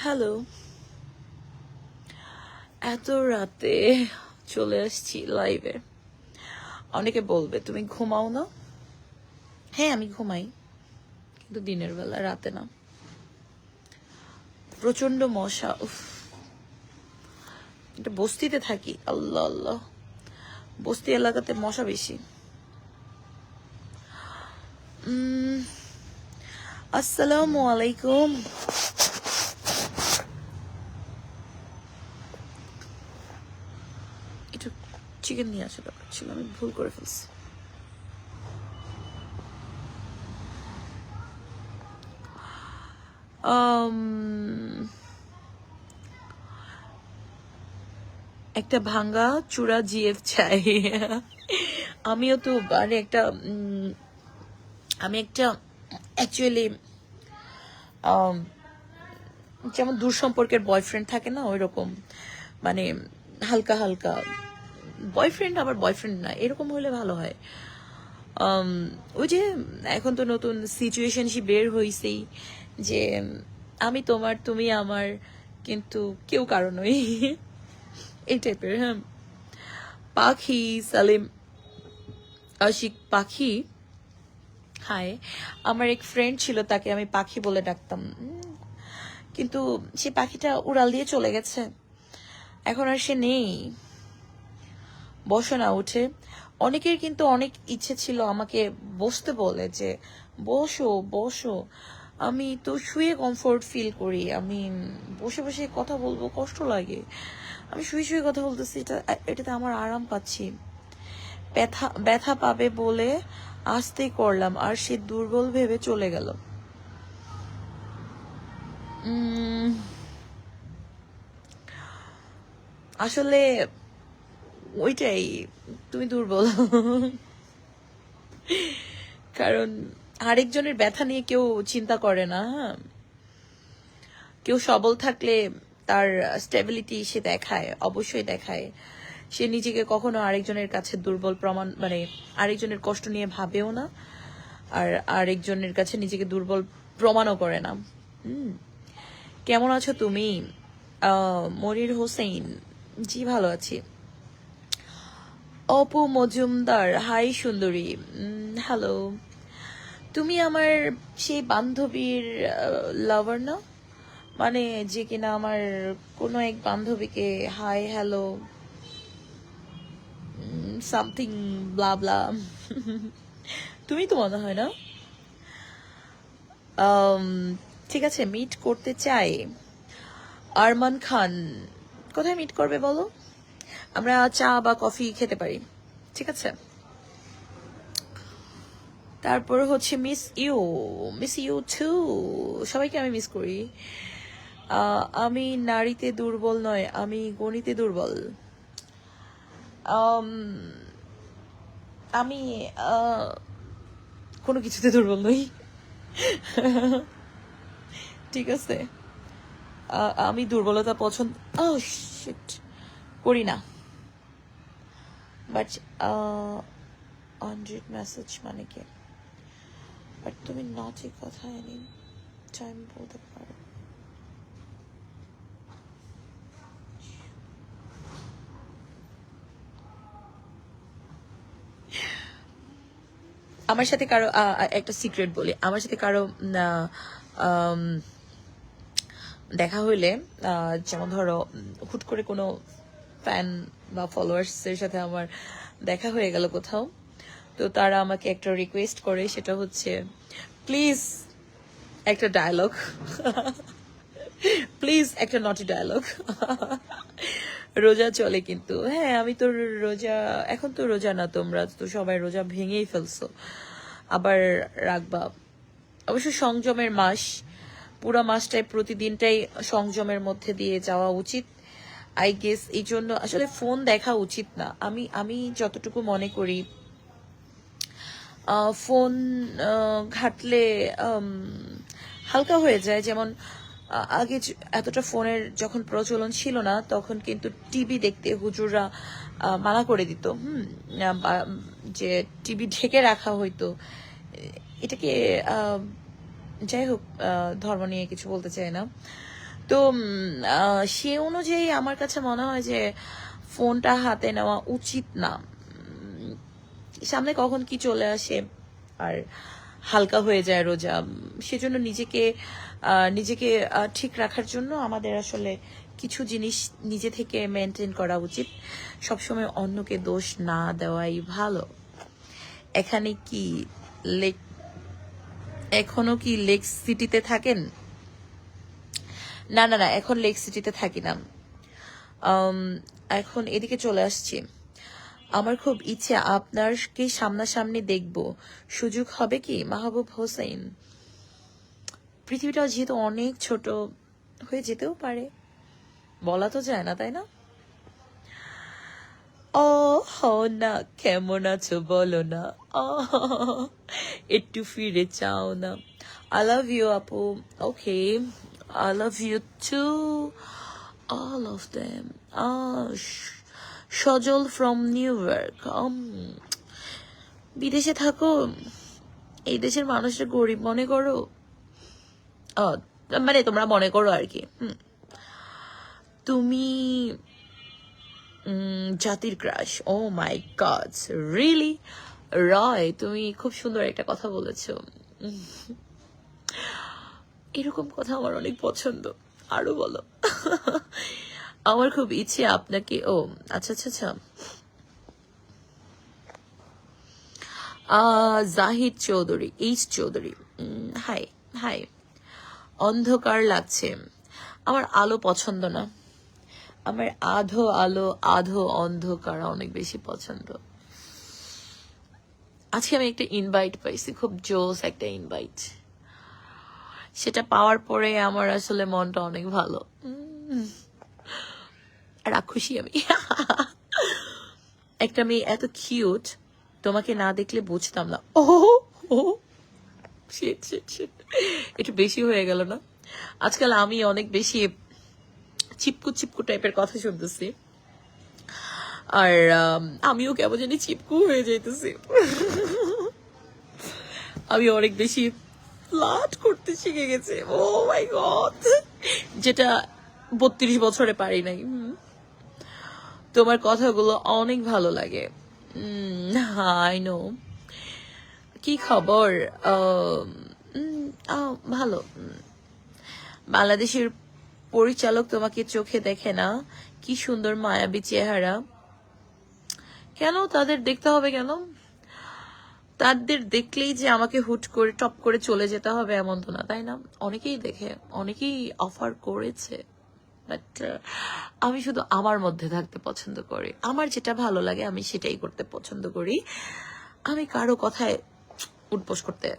Hello, এত রাতে চলে আসছি লাইভে। অনেকে বলবে তুমি ঘুমাও না। হ্যাঁ, আমি ঘুমাই, কিন্তু দিনের বেলা, রাতে না। প্রচন্ড মশা। উফ, এটা বস্তিতে থাকি। আল্লাহ আল্লাহ, বস্তি এলাকাতে মশা বেশি। আসসালামু আলাইকুম। একটু চিকেন নিয়ে আসা দরকার ছিল, আমি ভুল করে ফেলছি। একটা ভাঙ্গা চূড়া জিএফ চাই। আমিও তো মানে একটা আমি একটা অ্যাকচুয়ালি যেমন দূর সম্পর্কের বয়ফ্রেন্ড থাকে না, ওই রকম মানে হালকা হালকা বয়ফ্রেন্ড, আবার বয়ফ্রেন্ড না, এরকম হলে ভালো হয়। ওই যে এখন তো নতুন সিচুয়েশনশিপ বের হইছেই, যে আমি তোমার তুমি আমার, কিন্তু কেউ কারো নই, এই টাইপের। হ্যাঁ, পাখি সালিম আশিক পাখি। হাই, আমার এক ফ্রেন্ড ছিল, তাকে আমি পাখি বলে ডাকতাম, কিন্তু সে পাখিটা উড়াল দিয়ে চলে গেছে, এখন আর সে নেই। বসো না উঠে। অনেকের কিন্তু অনেক ইচ্ছে ছিল আমাকে বসতে বলে, যে বসো বসো। আমি তো শুয়ে কমফোর্ট ফিল করি, আমি বসে বসে কথা বলবো কষ্ট লাগে। আমি শুয়ে শুয়ে কথা বলতেছি, এটাতে আমার আরাম পাচ্ছি। ব্যথা ব্যথা পাবে বলে আস্তে করলাম, আর সে দুর্বল ভেবে চলে গেল। আসলে ওইটাই, তুমি দুর্বল। কারণ আরেকজনের ব্যথা নিয়ে কেউ চিন্তা করে না। হ্যাঁ, কেউ সবল থাকলে তার স্টেবিলিটি সে দেখায়, অবশ্যই দেখায়। সে নিজেকে কখনো আরেকজনের কাছে দুর্বল প্রমাণ, মানে আরেকজনের কষ্ট নিয়ে ভাবেও না, আর আরেকজনের কাছে নিজেকে দুর্বল প্রমাণও করে না। কেমন আছো তুমি? মনির হোসেন, জি ভালো আছি। অপু মজুমদার, হাই সুন্দরী, হ্যালো। তুমি আমার সেই বান্ধবীর লাভার না? মানে যে কিনা আমার কোনো এক বান্ধবীকে হাই হ্যালো সামথিং ব্লা ব্লা। তুমি তো মনে হয় না? ঠিক আছে, মিট করতে চাই। আরমান খান, কোথায় মিট করবে বলো? আমরা চা বা কফি খেতে পারি, ঠিক আছে? তারপর হচ্ছে মিস ইউ টু, সবাইকে আমি মিস করি। আমি নারীতে দুর্বল নয়, আমি গণিতে দুর্বল। আমি কোনো কিছুতে দুর্বল নই। ঠিক আছে, আমি দুর্বলতা পছন্দ শিট করি না। বাট 100 মেসেজ মানে কি? বাট তুমি নটি কথা এনি টাইম বলতে পারো। আমার সাথে কারো একটা সিক্রেট বলি, আমার সাথে কারো দেখা হইলে, যেমন ধরো হুট করে কোনো ফ্যান বা ফলোয়ার্সের সাথে আমার দেখা হয়ে গেল কোথাও, তো তারা আমাকে একটা রিকোয়েস্ট করে, সেটা হচ্ছে প্লিজ একটা ডায়লগ, প্লিজ একটা নটি ডায়লগ। রোজা চলে কিন্তু, হ্যাঁ আমি তো রোজা, এখন তো রোজা না, তোমরা তো সবাই রোজা ভেঙেই ফেলছো, আবার রাখবা। অবশ্য সংযমের মাস, পুরা মাসটাই প্রতিদিনটাই সংযমের মধ্যে দিয়ে যাওয়া উচিত আই গেস। এই জন্য আসলে ফোন দেখা উচিত না, আমি যতটুকু মনে করি। ফোন ঘাটলে হালকা হয়ে যায়। যেমন আগে এতটা ফোনের যখন প্রচলন ছিল না, তখন কিন্তু টিভি দেখতে হুজুররা মানা করে দিত, যে টিভি ঢেকে রাখা হইতো। এটাকে যাই হোক, ধর্ম নিয়ে কিছু বলতে চাই না। তো সে অনুযায়ী আমার কাছে মনে হয় যে ফোনটা হাতে নেওয়া উচিত না। সামনে কখন কি চলে আসে আর হালকা হয়ে যায় রোজা। সেজন্য নিজেকে নিজেকে ঠিক রাখার জন্য আমাদের আসলে কিছু জিনিস নিজে থেকে মেনটেন করা উচিত। সবসময় অন্যকে দোষ না দেওয়াই ভালো। এখানে কি লেক এখনো কি লেক সিটিতে থাকেন? না না না, এখন লেক সিটিতে থাকি না। এখন এদিকে চলে আসছি। আমার খুব ইচ্ছে আপনারকে সামনাসামনি দেখব, সুযোগ হবে কি? মাহবুব হোসেন। পৃথিবীটা যেহেতু অনেক ছোট, হয়ে যেতেও পারে, বলা তো যায় না, তাই না? ও হো না, কেমন আছো বলো না, একটু ফিরে চাও না। I love you আপু। ওকে, I love you too, all of them. Sajal from new York. বিদেশে থাকো, এই দেশের মানুষরা গরিব মনে করো? মানে তোমরা মনে করো আর কি। তুমি জাতির crush. O my god, really? রয়, তুমি খুব সুন্দর একটা কথা বলেছো। এরকম কথা আমার অনেক পছন্দ, আরো বলো। আমার খুব ইচ্ছে আপনাকে। ও আচ্ছা আচ্ছা আচ্ছা। Zahid Chowdhury, H Chowdhury. High high. অন্ধকার লাগছে। আমার আলো পছন্দ না, আমার আধো আলো আধো অন্ধকার অনেক বেশি পছন্দ। আজকে আমি একটা ইনভাইট পাইছি, খুব জোস একটা ইনভাইট। সেটা পাওয়ার পরে আমার আসলে মনটা অনেক ভালো, রাক্ষসী আমি। একটা মেয়ে এত কিউট, তোমাকে না দেখলে বুঝতাম না। ও শিট শিট শিট, একটু বেশি হয়ে গেল না? আজকাল আমি অনেক বেশি চিপকু চিপকু টাইপের কথা শুনতেছি, আর আমিও কেমন জানি চিপকু হয়ে যাইতেছি। আমি অনেক বেশি ফ্লার্ট করতে শিখে গেছে। ও মাই গড, যেটা 32 বছরে পারি নাই। তোমার কথাগুলো অনেক ভালো লাগে। I know. কি খবর? ভালো। বাংলাদেশের পরিচালক তোমাকে চোখে দেখে না? কি সুন্দর মায়াবী চেহারা। কেন তাদের দেখতে হবে কেন? তাদের দেখলেই যে আমাকে হুট করে টপ করে চলে যেতে হবে এমন তো না, তাই না? অনেকেই দেখে, অনেকেই অফার করেছে, বাট আমি শুধু আমার মধ্যে থাকতে পছন্দ করি। আমার যেটা ভালো লাগে আমি সেটাই করতে পছন্দ করি। আমি কারো কথায় উঠবোস করতে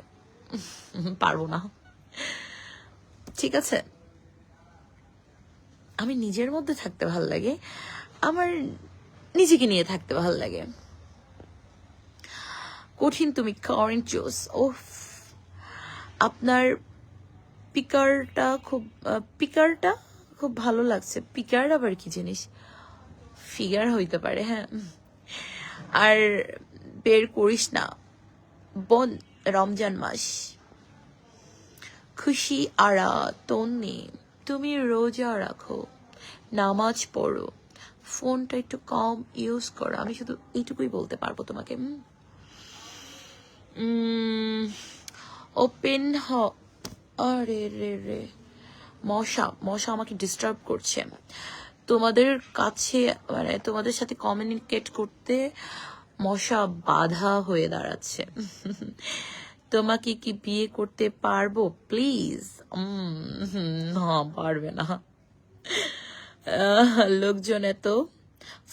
পারবো না, ঠিক আছে? আমি নিজের মধ্যে থাকতে ভাল লাগে, আমার নিজেকে নিয়ে থাকতে ভাল লাগে। কঠিন তুমি কারেন্ট জোস। ও, আপনার পিকারটা খুব ভালো লাগছে। পিকার আবার কি জিনিস? ফিগার হইতে পারে, হ্যাঁ। আর বের করিস না বোন, রমজান মাস। খুশি আরা তন্নি, তুমি রোজা রাখো, নামাজ পড়ো, ফোনটা একটু কম ইউজ করো। আমি শুধু এইটুকুই বলতে পারবো তোমাকে। ওপেন হ। আরে রে রে, মশা মশা আমাকে ডিস্টার্ব করছে। তোমাদের কাছে মানে তোমাদের সাথে কমিউনিকেট করতে মশা বাধা হয়ে দাঁড়াচ্ছে। তোমাকে কি বিয়ে করতে পারবো প্লিজ? না, পারবে না। লোকজন এত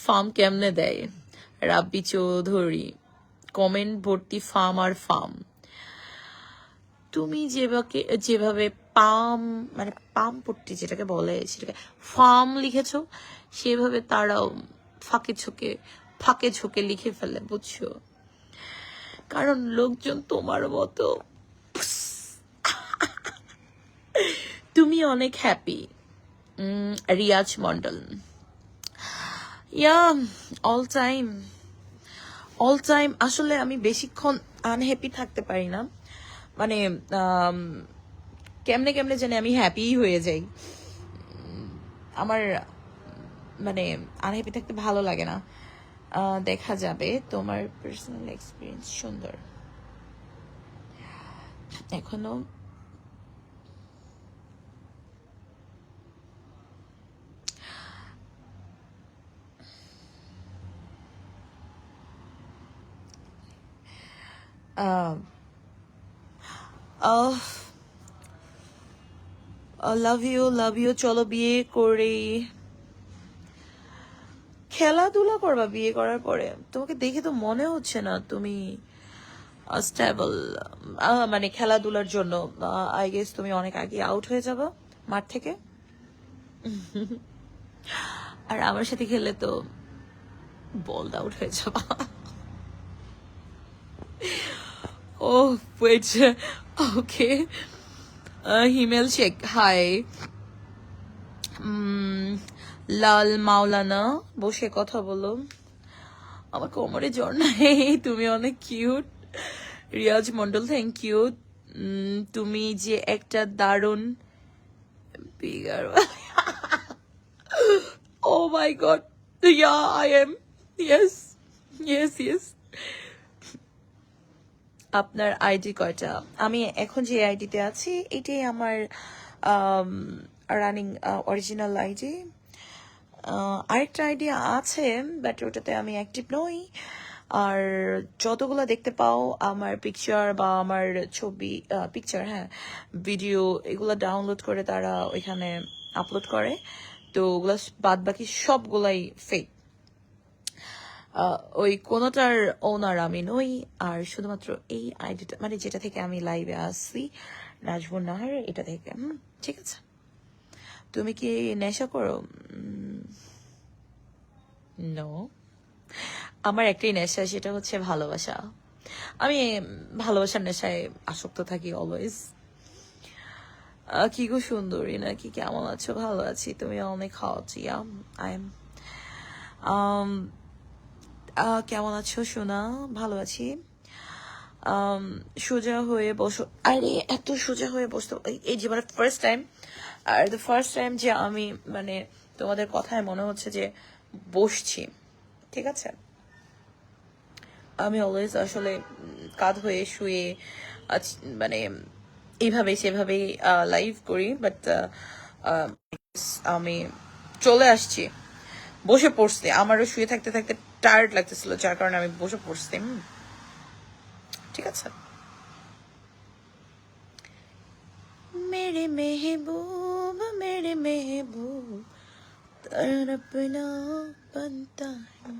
ফার্ম কেমনে দেয়? রাব্বি চৌধুরী, কমেন্ট ভর্তি ফার্ম আর ফার্ম। তুমি যেভাবে পাম মানে পাম পট্টি যেটাকে বলে সেটাকে ফার্ম লিখেছো, সেভাবে তারাও ফাঁকে ঝোঁকে লিখে ফেলে, বুঝছো? কারণ লোকজন তোমার মতো। তুমি অনেক হ্যাপি। রিয়াজ মন্ডল। ইয়া, অল টাইম আসলে আমি বেশিক্ষণ আনহ্যাপি থাকতে পারি না। মানে কেমনে কেমনে জানি আমি হ্যাপি হয়ে যাই। আমার মানে আনহ্যাপি থাকতে ভালো লাগে না। দেখা যাবে তোমার পার্সোনাল এক্সপিরিয়েন্স সুন্দর এখনো। লাভ ইউ, চলো বিয়ে করি। খেলাধুলা করবা বিয়ে করার পরে? তোমাকে দেখে তো মনে হচ্ছে না তুমি স্টেবল। মানে খেলাধুলার জন্য আই গেস তুমি অনেক আগে আউট হয়ে যাবে মাঠ থেকে। আর আমার সাথে খেললে তো বলড আউট হয়ে যাবা। Oh wait, okay. Himel Sheikh, hi. Lal Maulana, বসে কথা বলো। আমার কোমরে জ্বর নাই। তুমি অনেক cute. Riaz Mondal, thank you. তুমি যে একটা দারুণ বিগার। Oh my god, yeah I am, yes yes yes. আপনার আইডি কয়টা? আমি এখন যে আইডিতে আছি এটাই আমার রানিং অরিজিনাল আইডি। আরেকটা আইডি আছে বাট ওটাতে আমি অ্যাক্টিভ নই। আর যতগুলো দেখতে পাও আমার পিকচার বা আমার ছবি, পিকচার, হ্যাঁ, ভিডিও, এগুলো ডাউনলোড করে তারা ওইখানে আপলোড করে। তো ওগুলো বাদ বাকি সবগুলাই ফেক। ওই কোনোটার ওনার আমি নই। আর শুধুমাত্র এই আইডিটা, মানে যেটা থেকে আমি লাইভে আসছি, নাজমুন নাহার, এটা থেকে। ঠিক আছে। তুমি কি নেশা করো? নো, আমার একটাই নেশা, সেটা হচ্ছে ভালোবাসা। আমি ভালোবাসার নেশায় আসক্ত থাকি অলওয়েজ। কি গো সুন্দরী নাকি, কেমন আছো? ভালো আছি, তুমি অনেক হট। I am. কেমন আছো সোনা? ভালো আছি। সোজা হয়ে বসো। আরে এত সোজা হয়ে বসতো এই জীবনের first time. Are the first time যে আমি মানে তোমাদের কথায় মনে হচ্ছে যে বসছি। ঠিক আছে। আমি অলওয়েজ আসলে কাঁধ হয়ে শুয়ে মানে এইভাবে সেভাবেই লাইভ করি, বাট আমি চলে আসছি, বসে পড়ছি। আমারও শুয়ে থাকতে থাকতে টায়ার্ড লাগতেছিল, যার কারণে আমি বসে পড়ছি। ঠিক আছে। মেরে মেহবুব, মেরে মেহবুব, তড়পনা बनता है।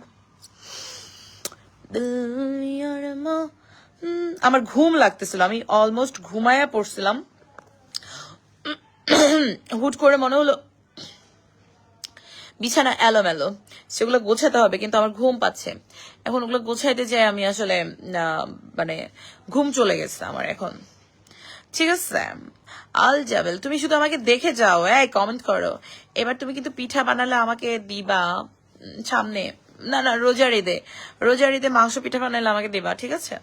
আমার ঘুম লাগতেছিল, আমি অলমোস্ট ঘুমায়া পড়ছিলাম। হুট করে মনে হলো বিছানা এলোমেলো, সেগুলো গোছাতে হবে, কিন্তু আমার ঘুম পাচ্ছে। এখন ওগুলো গোছাইতে যাই আমি আসলে মানে ঘুম চলে গেছে আমার এখন। ঠিক আছে। আল জাবেল, তুমি শুধু আমাকে দেখে যাও, কমেন্ট করো। এবার তুমি কিন্তু পিঠা বানালে আমাকে দিবা সামনে। না না, রোজার ঈদে মাংস পিঠা বানালে আমাকে দিবা, ঠিক আছে?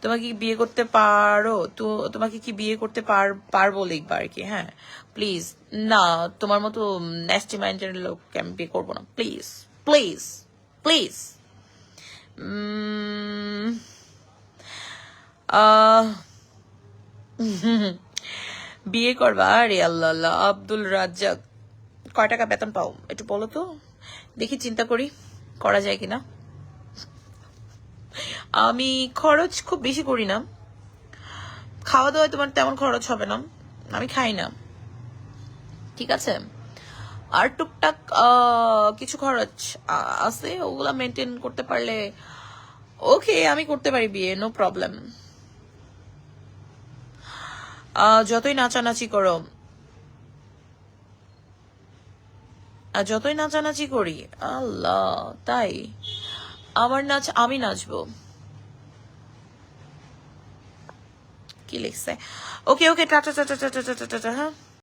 তোমাকে কি বিয়ে করতে পারো? তো তোমাকে কি বিয়ে করতে পারবো লিখবা আর কি। হ্যাঁ প্লিজ। না, তোমার মতো ন্যাস্টি মাইন্ডের লোককে আমি বিয়ে করবো না, প্লিজ প্লিজ প্লিজ। বিয়ে করবা? আরে আল্লাহ আল্লাহ। আব্দুল রাজ্জাক, কয় টাকা বেতন পাও একটু বলো তো, দেখি চিন্তা করি করা যায় কিনা। আমি খরচ খুব বেশি করি না, খাওয়া দাওয়ায় তোমার তেমন খরচ হবে না, আমি খাই না। ঠিক আছে। আর টুকটাক কিছু খরচ আছে, ওগুলা মেনটেন করতে পারলে ওকে আমি করতে পারি বিয়ে, নো প্রবলেম। যতই নাচানাচি করো, যতই নাচানাচি করি, আল্লাহ, তাই আমার নাচ আমি নাচবো। কি লিখছে? Okay okay, tata tata tata tata tata. হ্যাঁ।